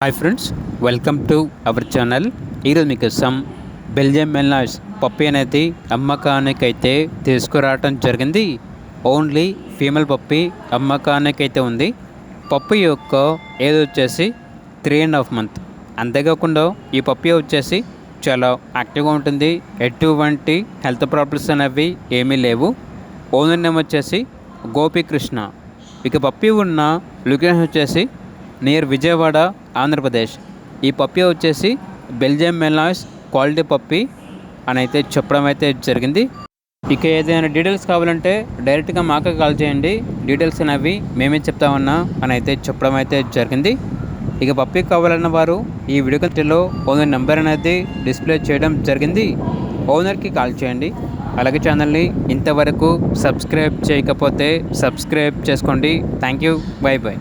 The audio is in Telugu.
Hi friends, welcome to our channel. ఈరోజు మీకోసం బెల్జియం మెల్నాయిస్ పప్పి అనేది అమ్మకానికైతే తీసుకురావటం జరిగింది. ఓన్లీ ఫీమేల్ పప్పి అమ్మకానికైతే ఉంది. పప్పి యొక్క ఏజ్ వచ్చేసి 3.5 months. అంతేకాకుండా ఈ పప్పి వచ్చేసి చాలా యాక్టివ్గా ఉంటుంది. ఎటువంటి హెల్త్ ప్రాబ్లమ్స్ అనేవి ఏమీ లేవు. ఓనర్ నేమ్ వచ్చేసి గోపీకృష్ణ. ఇక పప్పి ఉన్న లొకేషన్ వచ్చేసి నియర్ విజయవాడ, ఆంధ్రప్రదేశ్. ఈ పప్పి వచ్చేసి బెల్జియం మెల్నాయిస్ క్వాలిటీ పప్పి అని అయితే చెప్పడం అయితే జరిగింది. ఇక ఏదైనా డీటెయిల్స్ కావాలంటే డైరెక్ట్గా మాకే కాల్ చేయండి. డీటెయిల్స్ అనేవి మేమే చెప్తామన్నా అని అయితే చెప్పడం అయితే జరిగింది. ఇక పప్పి కావాలన్న వారు ఈ వీడియో కంటెంట్లో ఓనర్ నెంబర్ అనేది డిస్ప్లే చేయడం జరిగింది. ఓనర్కి కాల్ చేయండి. అలాగే ఛానల్ని ఇంతవరకు సబ్స్క్రైబ్ చేయకపోతే సబ్స్క్రైబ్ చేసుకోండి. Thank you. By by.